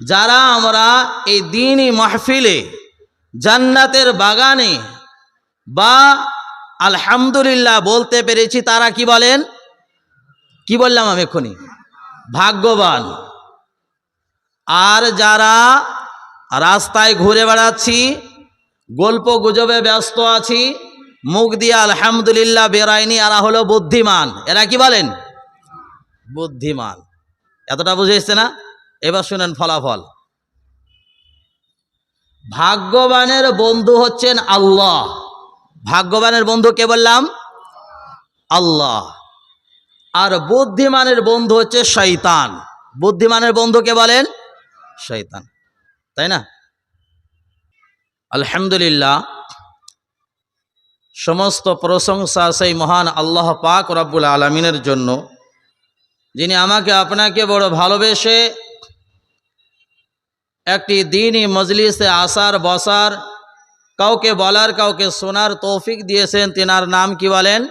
যারা আমরা এই দ্বীনি মাহফিলে, জান্নাতের বাগানে বা আলহামদুলিল্লাহ বলতে পেরেছি, তারা কি বলেন? কি বললাম আমি এক্ষুনি? ভাগ্যবান। আর যারা রাস্তায় ঘুরে বেড়াচ্ছি, গল্প গুজবে ব্যস্ত আছি, মুখ দিয়ে আলহামদুলিল্লাহ বেরায়নি, এরা হলো বুদ্ধিমান। এরা কি বলেন? বুদ্ধিমান। এতটা বুঝে এসছে না? এবার শুনেন ফলাফল। ভাগ্যবানের বন্ধু হচ্ছেন আল্লাহ। ভাগ্যবানের বন্ধু কে বললাম? আল্লাহ। আর বুদ্ধিমানের বন্ধু হচ্ছে শয়তান। বুদ্ধিমানের বন্ধু কে বলেন? শয়তান, তাই না? আলহামদুলিল্লাহ, সমস্ত প্রশংসা সেই মহান আল্লাহ পাক রব্বুল আলামিনের জন্য, যিনি আমাকে আপনাকে বড় ভালোবেসে একটি দ্বীনি মজলিসে আসার বসার, কাউকে বলার কাউকে শোনার তৌফিক দিয়েছেন। তিনার নাম কি বলেন?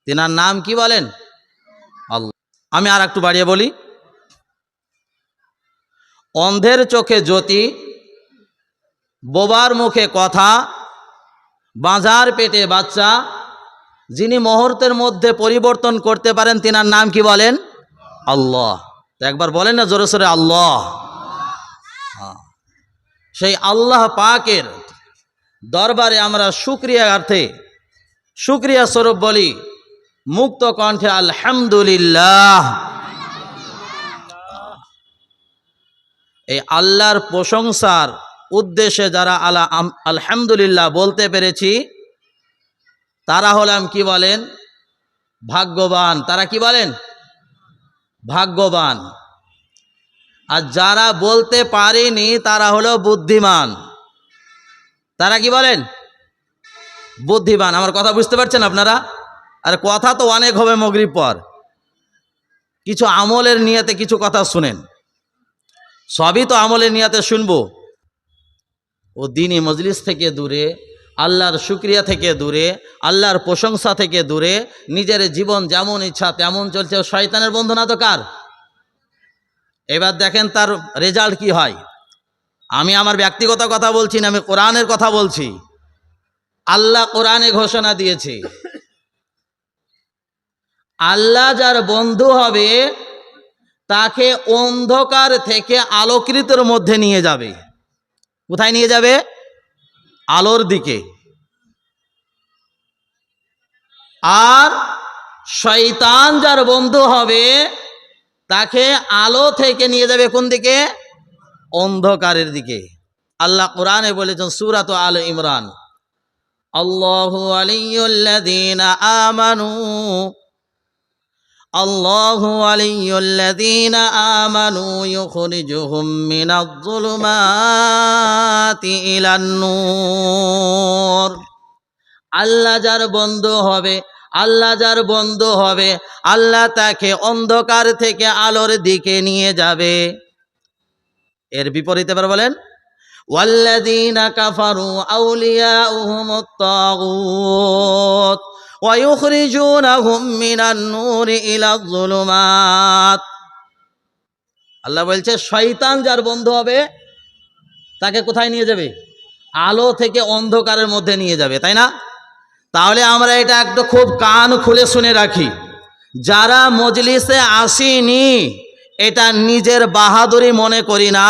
তিনার নাম কি বলেন? আল্লাহ। আমি আর একটু বাড়িয়ে বলি, অন্ধের চোখে জ্যোতি, বোবার মুখে কথা, বাঁঝার পেটে বাচ্চা, যিনি মুহূর্তের মধ্যে পরিবর্তন করতে পারেন, তিনার নাম কি বলেন? আল্লাহ। তো একবার বলেন না জোরে সোরে, আল্লাহ। সেই আল্লাহ পাকের দরবারে আমরা শুকরিয়ার্থে, শুকরিয়া স্বরূপ বলি মুক্ত কণ্ঠে আলহামদুলিল্লাহ। এই আল্লাহর প্রশংসার উদ্দেশ্যে যারা আলহামদুলিল্লাহ বলতে পেরেছি, তারা হলাম কি বলেন? ভাগ্যবান। তারা কি বলেন? ভাগ্যবান। আর যারা বলতে পারেনি তারা হলো বুদ্ধিমান। তারা কি বলেন? বুদ্ধিমান। আমার কথা বুঝতে পারছেন আপনারা? আর কথা তো অনেক হবে মাগরিব পর, কিছু আমলের নিয়তে কিছু কথা শুনেন। সবই তো আমলের নিয়তে শুনবো। ও দ্বীনি মজলিস থেকে দূরে, আল্লাহর শুকরিয়া থেকে দূরে, আল্লাহর প্রশংসা থেকে দূরে, নিজের জীবন যেমন ইচ্ছা তেমন চলছে। শয়তানের বন্ধু না তো কার? এবার দেখেন তার রেজাল্ট কি হয়। আমি আমার ব্যক্তিগত কথা বলছি না, আমি কোরআনের কথা বলছি। আল্লাহ কোরআনে ঘোষণা দিয়েছে, আল্লাহ যার বন্ধু হবে তাকে অন্ধকার থেকে আলোকিতের মধ্যে নিয়ে যাবে। কোথায় নিয়ে যাবে? আলোর দিকে। আর শয়তান যার বন্ধু হবে তাকে আলো থেকে নিয়ে যাবে কোন দিকে? অন্ধকারের দিকে। আল্লাহ কোরআনে বলেছেন সূরাত আল ইমরান, আল্লাহু ওয়ালিয়ুল্লাযীনা আমানু, আল্লাহু ওয়ালিয়ুল্লাযীনা আমানু ইউখরিজুহুম মিনাজ-যুলুমাতি ইলান-নূর। আল্লাহ যার বন্ধু হবে, আল্লাহ যার বন্ধু হবে, আল্লাহ তাকে অন্ধকার থেকে আলোর দিকে নিয়ে যাবে। এর বিপরীতে এবার বলেন, ওয়াল্লাযীনা কাফারু আউলিয়াউহুমুত তাগুত ওয়া ইউখরিজুনাহুম মিনান-নূরি ইলাজ-যুলুমাত। আল্লাহ বলছে শয়তান যার বন্ধু হবে তাকে কোথায় নিয়ে যাবে? আলো থেকে অন্ধকারের মধ্যে নিয়ে যাবে, তাই না? তাহলে আমরা এটা একটু খুব কান খুলে শুনে রাখি। যারা মজলিসে আসেনি এটা নিজের বাহাদুরি মনে করি না,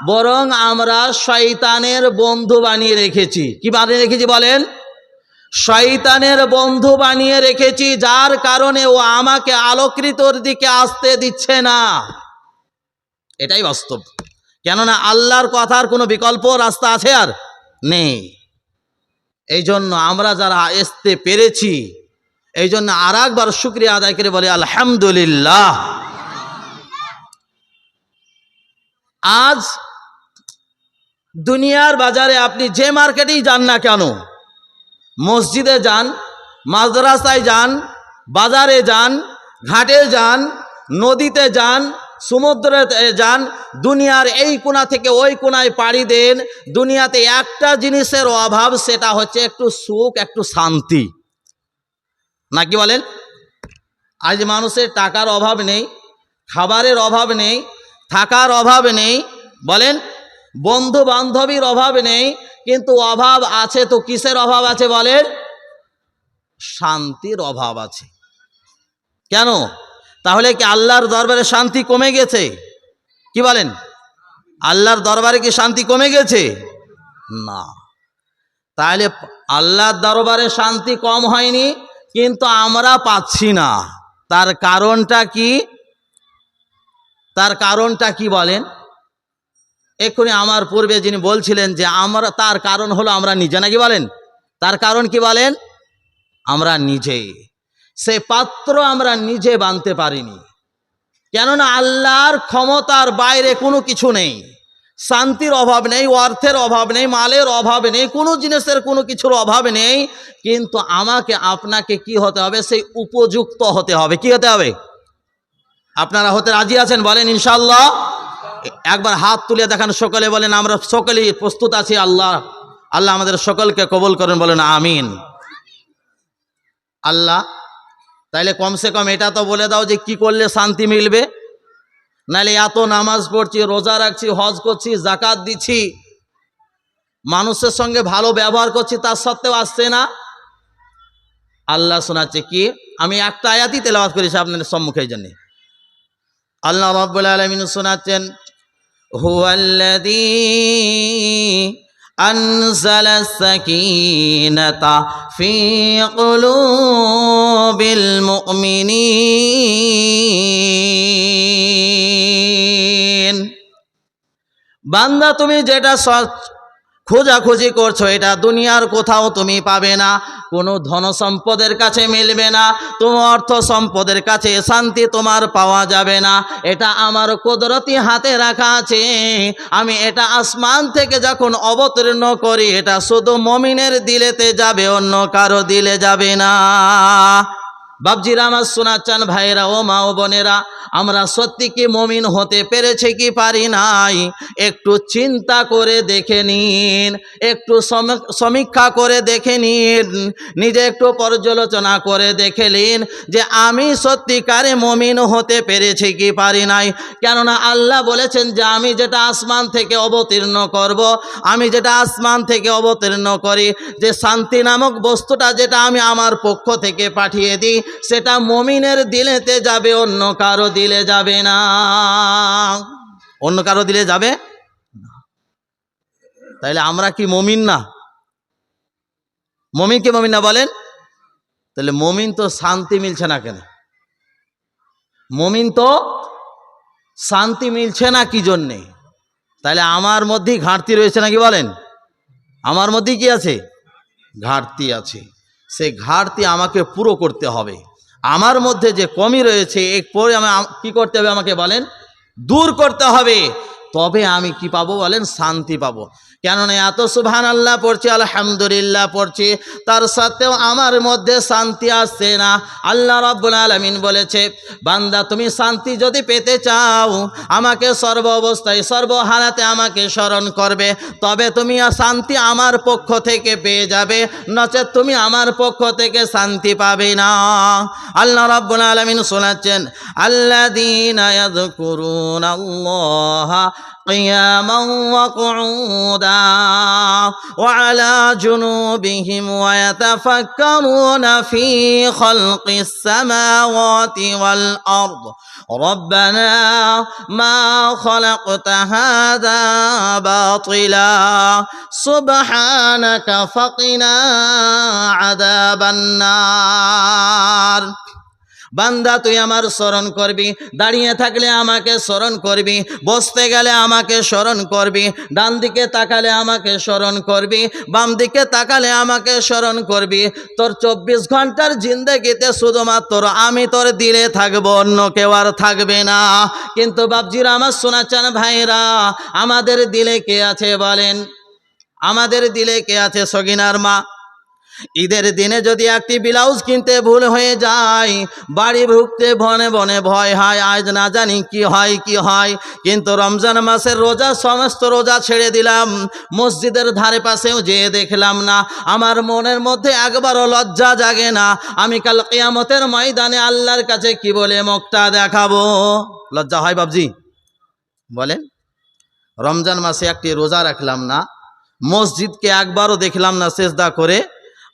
বরং আমরা শয়তানের বন্ধু বানিয়ে রেখেছি। কি বানিয়ে রেখেছি বলেন? শয়তানের বন্ধু বানিয়ে রেখেছি, যার কারণে ও আমাকে আলোকিতর দিকে আসতে দিচ্ছে না। এটাই বাস্তব। কেননা আল্লাহর কথার কোনো বিকল্প রাস্তা আছে? আর নেই। এই জন্য আমরা যারা আসতে পেরেছি, এই জন্য আর একবার শুকরিয়া আদায় করে বলি আলহামদুলিল্লাহ। আজ দুনিয়ার বাজারে আপনি যে মার্কেটেই যান না কেন, মসজিদে যান, মাদ্রাসায় যান, বাজারে যান, ঘাটে যান, নদীতে যান, সমুদ্রে যান, দুনিয়ার এই কোণা থেকে ওই কোণায় পাড়ি দেন, দুনিয়াতে একটা জিনিসের অভাব, সেটা হচ্ছে একটু সুখ, একটু শান্তি। নাকি বলেন? আজ মানুষের টাকার অভাব নেই, খাবারের অভাব নেই, থাকার অভাব নেই, বলেন বন্ধু বান্ধবীর অভাব নেই, কিন্তু অভাব আছে তো কিসের অভাব আছে বলেন? শান্তির অভাব আছে। কেন? তাহলে কি আল্লাহর দরবারে শান্তি কমে গেছে? কি বলেন? আল্লাহর দরবারে কি শান্তি কমে গেছে? না। তাহলে আল্লাহর দরবারে শান্তি কম হয়নি, কিন্তু আমরা পাচ্ছি না। তার কারণটা কি? তার কারণটা কি বলেন? এক্ষুনি আমার পূর্বে যিনি বলছিলেন যে আমরা, তার কারণ হলো আমরা নিজে, নাকি বলেন? তার কারণ কি বলেন? আমরা নিজে। সে পাত্র আমরা নিজে বানতে পারিনি, কেননা আল্লাহর ক্ষমতার বাইরে কোনো কিছু নেই। শান্তির অভাব নেই, অর্থের অভাব নেই, মালের অভাব নেই, কোনো জিনিসের কোনো কিছুর অভাব নেই, কিন্তু আমাকে আপনাকে কি হতে হবে? সেই উপযুক্ত হতে হবে। কি হতে হবে? আপনারা হতে রাজি আছেন? বলেন ইনশাআল্লাহ। একবার হাত তুলে দেখান, সকলে বলেন আমরা সকলেই প্রস্তুত আছি। আল্লাহ আল্লাহ আমাদের সকলকে কবুল করেন, বলেন আমিন। আল্লাহ, তাইলে কমসে কম এটা তো বলে দাও যে কি করলে শান্তি মিলবে। নাহলে এত নামাজ পড়ছি, রোজা রাখছি, হজ করছি, জাকাত দিচ্ছি, মানুষের সঙ্গে ভালো ব্যবহার করছি, তার সত্ত্বেও আসছে না। আল্লাহ শোনাচ্ছে কি, আমি একটা আয়াতই তেলাওয়াত করেছি আপনাদের সম্মুখে। জন্য আল্লাহ রাব্বুল আলামিন শোনাচ্ছেন, হুয়াল্লাযী আনজালাস সাকিনাতা ফি কুলুবিল মুমিনিন। বান্দা, তুমি যেটা খোঁজাখুঁজি করছো এটা দুনিয়ার কোথাও তুমি পাবে না, কোনো ধন সম্পদের কাছে মিলবে না, তোমার অর্থ সম্পদের কাছে শান্তি তোমার পাওয়া যাবে না। এটা আমার কুদরতি হাতে রাখা আছে। আমি এটা আসমান থেকে যখন অবতীর্ণ করি, এটা শুধু মুমিনের দিলেতে যাবে, অন্য কারো দিলে যাবে না। বাবজিরা আমার শোনাচ্ছেন, ভাইরা ও মা ও বোনেরা, আমরা সত্যি কি মুমিন হতে পেরেছি কি পারি নাই? একটু চিন্তা করে দেখে নিন, একটু সমীক্ষা করে দেখে নিন, নিজে একটু পর্যালোচনা করে দেখে নিন যে আমি সত্যিকারে মুমিন হতে পেরেছি কি পারি নাই। কেননা আল্লাহ বলেছেন যে আমি যেটা আসমান থেকে অবতীর্ণ করব, আমি যেটা আসমান থেকে অবতীর্ণ করি, যে শান্তি নামক বস্তুটা যেটা আমি আমার পক্ষ থেকে পাঠিয়ে দিই, সেটা মুমিনের দিলেতে যাবে, অন্য কারো দিলে যাবে না। অন্য কারো দিলে যাবে না। তাইলে আমরা কি মুমিন না? মুমিন কি মুমিন না বলেন? তাহলে মুমিন তো শান্তি মিলছে না কেন? মুমিন তো শান্তি মিলছে না কি জন্যে? তাহলে আমার মধ্যেই ঘাটতি রয়েছে নাকি বলেন? আমার মধ্যেই কি আছে? ঘাটতি আছে। সেই ঘাটতি আমাকে পুরো করতে হবে। আমার মধ্যে যে কমি রয়েছে, এর পরে আমি কি করতে হবে আমাকে বলেন? দূর করতে হবে। তবে আমি কি পাবো বলেন? শান্তি পাবো। কেননা এত সুবহানাল্লাহ পড়ছি, আলহামদুলিল্লাহ পড়ছি, তার সাথেও আমার মধ্যে শান্তি আসছে না। আল্লাহ রাব্বুল আলামিন বলেছে, বান্দা তুমি শান্তি যদি পেতে চাও, আমাকে সর্ব অবস্থায় সর্বহালাতে আমাকে স্মরণ করবে, তবে তুমি শান্তি আমার পক্ষ থেকে পেয়ে যাবে, নচেৎ তুমি আমার পক্ষ থেকে শান্তি পাবে না। আল্লাহ রাব্বুল আলামিন শোনাচ্ছেন, আল্লাযীনা ইয়াযকুরুনাল্লাহা قياما وقعودا وعلى جنوبهم ويتفكرون في خلق السماوات والأرض ربنا ما خلقت هذا باطلا سبحانك فقنا عذاب النار। বান্দা তুই আমার স্মরণ করবি, দাঁড়িয়ে থাকলে আমাকে স্মরণ করবি, বসতে গেলে আমাকে স্মরণ করবি, ডান দিকে তাকালে আমাকে স্মরণ করবি, বাম দিকে তাকালে আমাকে স্মরণ করবি। তোর 24 ঘন্টার জিন্দেগিতে শুধুমাত্র আমি তোর দিলে থাকবো, অন্য কেউ আর থাকবে না। কিন্তু বাপজিরা আমার শোনাচ্ছেন, ভাইরা, আমাদের দিলে কে আছে বলেন? আমাদের দিলে কে আছে? সগিনার মা। ঈদের দিনে যদি একটি ব্লাউজ কিনতে ভুল হয়ে যায়, বাড়ি ঢুকতে বনে বনে ভয় হয়, আজ না জানি কি হয় কি হয়। কিন্তু রমজান মাসের রোজা, সমস্ত রোজা ছেড়ে দিলাম, মসজিদের ধারে পাশেও যেয়ে দেখলাম না, আমার মনের মধ্যে একবারও লজ্জা জাগে না। আমি কাল কিয়ামতের ময়দানে আল্লাহর কাছে কি বলে মুখটা দেখাবো? লজ্জা হয় বাবজি? বলেন, রমজান মাসে একটি রোজা রাখলাম না, মসজিদকে একবারও দেখলাম না সেজদা করে,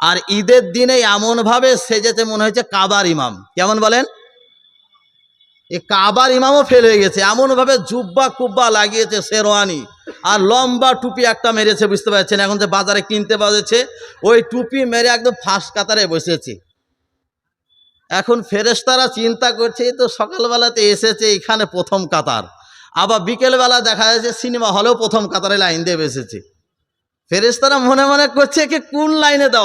আর ঈদের দিনে এমনভাবে সেজেতে মনে হয়েছে কাবার ইমাম। কেমন বলেন? এই কাবার ইমামও ফেল হয়ে গেছে, এমনভাবে জুব্বা কুব্বা লাগিয়েছে, শেরওয়ানি, আর লম্বা টুপি একটা মেরেছে, বুঝতে পারছেন? এখন যে বাজারে কিনতে পাওয়া, ওই টুপি মেরে একদম ফার্স্ট কাতারে বসেছে। এখন ফেরেশতারা চিন্তা করছে, এই তো সকালবেলাতে এসেছে এখানে প্রথম কাতার, আবার বিকেলবেলা দেখা যাচ্ছে সিনেমা হলেও প্রথম কাতারে লাইন দিয়ে বসেছে। ফেরেশতারা মনে মনে করছে, একে কোন লাইনে দেওয়া